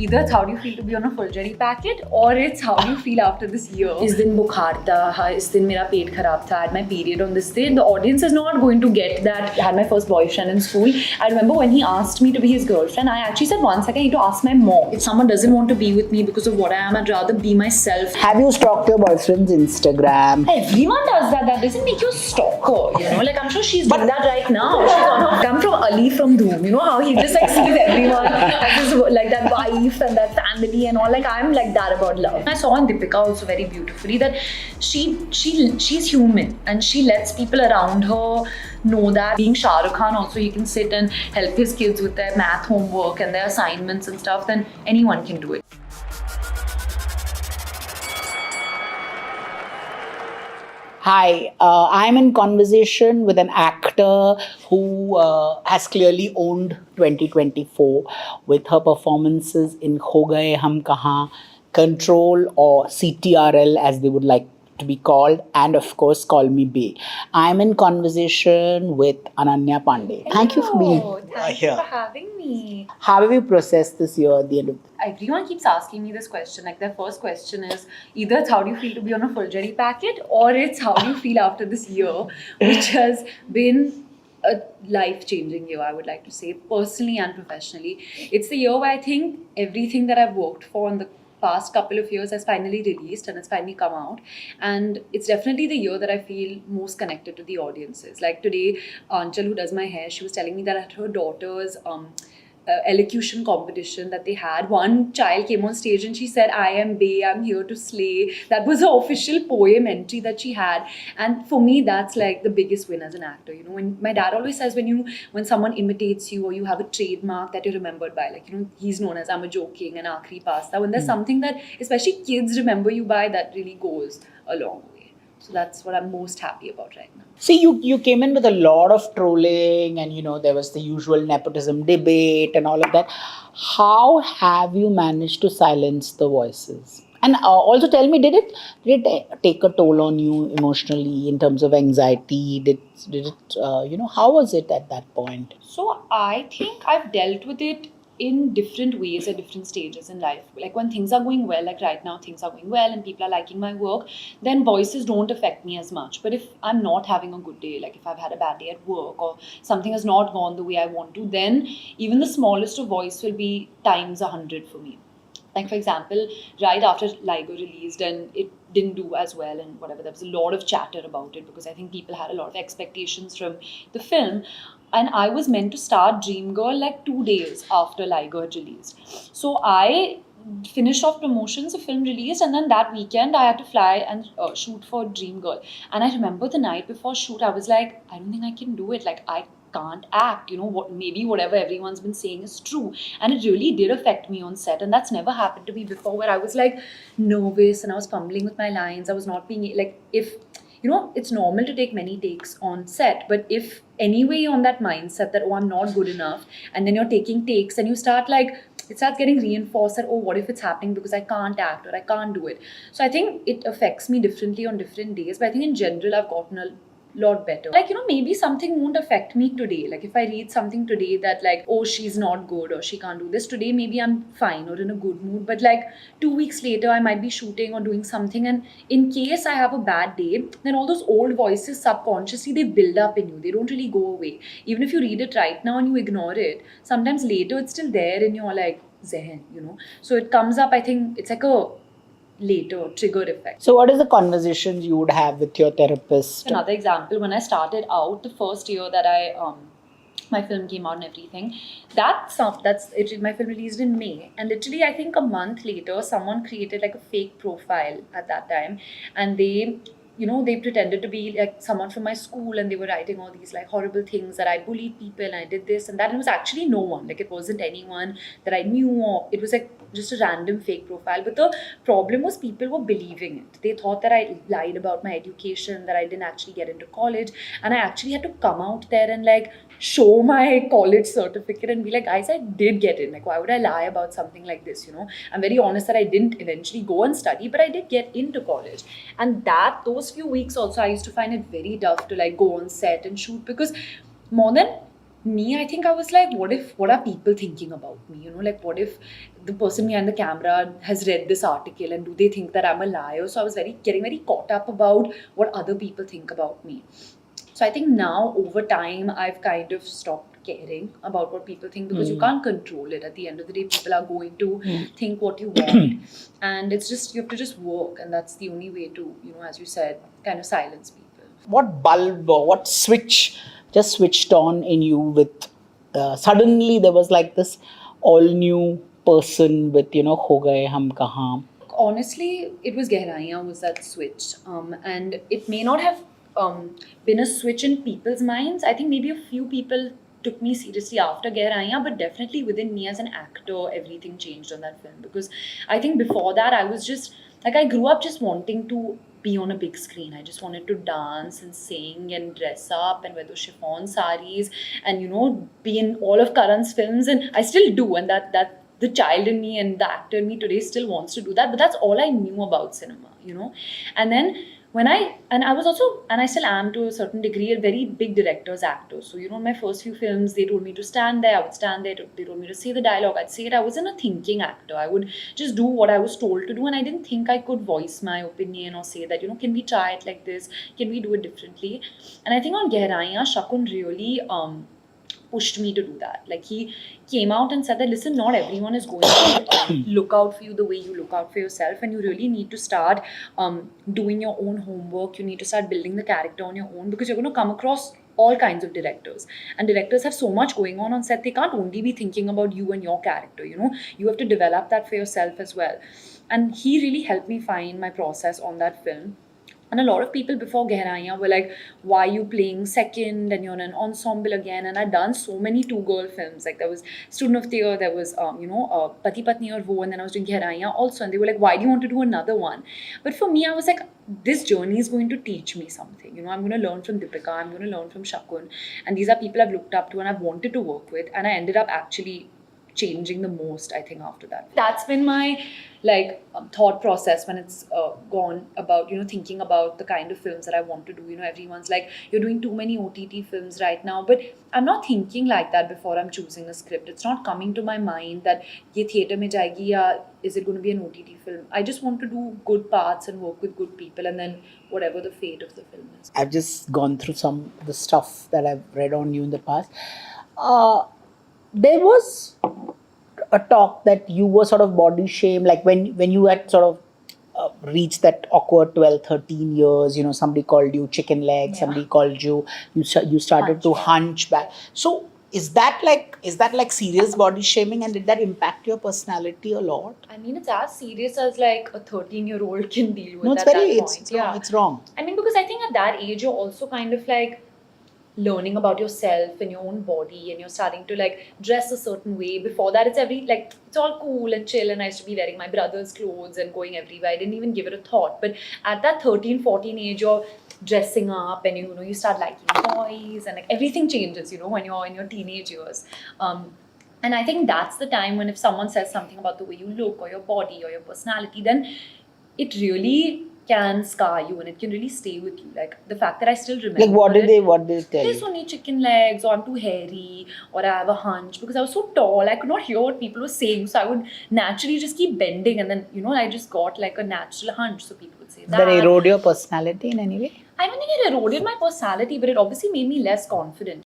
either it's how do you feel to be on a full-jerry packet, or it's how do you feel after this year. इस दिन बुखार था, इस दिन मेरा पेट खराब था, I had my period on this day. The audience is not going to get that. I had my first boyfriend in school. I remember when he asked me to be his girlfriend, I actually said, one second, I need to ask my mom. If someone doesn't want to be with me because of what I am, I'd rather be myself. Have you stalked your boyfriend's Instagram? Everyone does that. That doesn't make you a stalker, you know. Like, I'm sure she's doing that right now. She's on her. Come from Ali from Dhoom. You know how he just like sees everyone as his, like that wife and that family and all. Like, I'm like that about love. I saw in Deepika also very beautifully that she's human and she lets people around her know that. Being Shah Rukh Khan also, he can sit and help his kids with their math homework and their assignments and stuff. Then anyone can do it. Hi, I'm in conversation with an actor who has clearly owned 2024 with her performances in Ho Gaye Hum Kahan, Control, or CTRL as they would like to be called, and of course Call Me Bae. I'm in conversation with Ananya Pandey. Thank you for being Thank here. you for having me. How have you processed this year at the end of Everyone keeps asking me this question. Like, their first question is either it's how do you feel to be on a full-jerry packet, or it's how do you feel after this year, which has been a life-changing year, I would like to say, personally and professionally. It's the year where I think everything that I've worked for in the past couple of years has finally released and it's finally come out, and it's definitely the year that I feel most connected to the audiences. Like today, Anchal, who does my hair, she was telling me that at her daughter's elocution competition that they had, one child came on stage and she said, "I am Bae, I'm here to slay." That was her official poem entry that she had. And for me, that's like the biggest win as an actor. You know, when my dad always says when someone imitates you or you have a trademark that you're remembered by, like, you know, he's known as I'm a joking and Akhri Pasta. When there's something that especially kids remember you by, that really goes a long way. So that's what I'm most happy about right now. See, you came in with a lot of trolling and, you know, there was the usual nepotism debate and all of that. How have you managed to silence the voices? And also tell me, did it take a toll on you emotionally in terms of anxiety? Did it, you know, how was it at that point? So I think I've dealt with it in different ways at different stages in life. Like when things are going well, like right now things are going well and people are liking my work, then voices don't affect me as much. But if I'm not having a good day, like if I've had a bad day at work or something has not gone the way I want to, then even the smallest of voice will be times 100 for me. Like, for example, right after Liger released and it didn't do as well and whatever, there was a lot of chatter about it because I think people had a lot of expectations from the film. And I was meant to start Dreamgirl like 2 days after Liger had released. So I finished off promotions, the film released, and then that weekend I had to fly and shoot for Dreamgirl. And I remember the night before shoot, I was like, I don't think I can do it. Like, I can't act, you know, maybe whatever everyone's been saying is true. And it really did affect me on set, and that's never happened to me before, where I was like nervous and I was fumbling with my lines. I was not being like, if you know, it's normal to take many takes on set, but if anyway you're on that mindset that, oh, I'm not good enough, and then you're taking takes and you start like, it starts getting reinforced that, oh, what if it's happening because I can't act or I can't do it. So I think it affects me differently on different days, but I think in general I've gotten a lot better. Like, you know, maybe something won't affect me today. Like if I read something today that like, oh, she's not good or she can't do this today, maybe I'm fine or in a good mood. But like 2 weeks later, I might be shooting or doing something, and in case I have a bad day, then all those old voices subconsciously, they build up in you. They don't really go away. Even if you read it right now and you ignore it, sometimes later it's still there in your like zehen, you know. So it comes up, I think it's like a later trigger effect. So what is the conversations you would have with your therapist? Another example, when I started out, the first year that my film came out and everything, that's it. My film released in May, and literally I think a month later, someone created like a fake profile at that time, and they, you know, they pretended to be like someone from my school, and they were writing all these like horrible things that I bullied people and I did this and that. And it was actually no one, like it wasn't anyone that I knew, or it was like just a random fake profile. But the problem was people were believing it. They thought that I lied about my education, that I didn't actually get into college, and I actually had to come out there and like show my college certificate and be like, guys, I did get in. Like, why would I lie about something like this? You know, I'm very honest that I didn't eventually go and study, but I did get into college. And those few weeks also, I used to find it very tough to like go on set and shoot, because more than Me, I think I was like, what are people thinking about me? You know, like, what if the person behind the camera has read this article and do they think that I'm a liar? So I was getting very caught up about what other people think about me. So I think now over time, I've kind of stopped caring about what people think because you can't control it. At the end of the day, people are going to think what you want. And it's just, you have to just work. And that's the only way to, you know, as you said, kind of silence people. What bulb or what switch just switched on in you with suddenly there was like this all new person with, you know, Ho Gaye Hum Kahan. Honestly, it was Gehraiyan was that switch. And it may not have been a switch in people's minds. I think maybe a few people took me seriously after Gehraiyan, but definitely within me as an actor, everything changed on that film. Because I think before that, I was just, like, I grew up just wanting to be on a big screen. I just wanted to dance and sing and dress up and wear those chiffon saris and, you know, be in all of Karan's films. And I still do. And that the child in me and the actor in me today still wants to do that, but that's all I knew about cinema, you know. And then I was also, and I still am to a certain degree, a very big director's actor. So, you know, my first few films, they told me to stand there, I would stand there. They told me to say the dialogue, I'd say it. I wasn't a thinking actor. I would just do what I was told to do, and I didn't think I could voice my opinion or say that, you know, can we try it like this? Can we do it differently? And I think on Gehraiyan, Shakun really pushed me to do that. Like, he came out and said that, listen, not everyone is going to look out for you the way you look out for yourself, and you really need to start doing your own homework. You need to start building the character on your own, because you're going to come across all kinds of directors, and directors have so much going on set. They can't only be thinking about you and your character, you know. You have to develop that for yourself as well. And he really helped me find my process on that film. And a lot of people before Gehraiyan were like, why are you playing second and you're in an ensemble again? And I'd done so many two-girl films. Like, there was Student of the Year, there was, Pati Patni Aur Wo, and then I was doing Gehraiyan also. And they were like, why do you want to do another one? But for me, I was like, this journey is going to teach me something. You know, I'm going to learn from Deepika, I'm going to learn from Shakun. And these are people I've looked up to and I've wanted to work with. And I ended up actually changing the most, I think, after that. That's been my thought process when it's gone about, you know, thinking about the kind of films that I want to do. You know, everyone's like, you're doing too many OTT films right now, but I'm not thinking like that before I'm choosing a script. It's not coming to my mind that ye theatre mein jayegi ya is it going to be an OTT film. I just want to do good parts and work with good people, and then whatever the fate of the film is. I've just gone through some of the stuff that I've read on you in the past. There was a talk that you were sort of body shame, like when you had sort of reached that awkward 12, 13 years, you know, somebody called you chicken leg, somebody called you started to hunch back. So is that like serious body shaming, and did that impact your personality a lot? I mean, it's as serious as like a 13-year-old can deal with. No, it's at very, that point. it's wrong. I mean, because I think at that age, you're also kind of like learning about yourself and your own body, and you're starting to like dress a certain way. Before that, it's all cool and chill, and I used to be wearing my brother's clothes and going everywhere. I didn't even give it a thought. But at that 13, 14 age, you're dressing up, and you know, you start liking boys, and like everything changes, you know, when you're in your teenage years. And I think that's the time when if someone says something about the way you look or your body or your personality, then it really can scar you, and it can really stay with you. Like, the fact that I still remember. Like, what did they tell There's you? only chicken legs, or I'm too hairy, or I have a hunch. Because I was so tall, I could not hear what people were saying. So I would naturally just keep bending, and then, you know, I just got like a natural hunch. So people would say that. Did that erode your personality in any way? I don't think it eroded my personality, but it obviously made me less confident.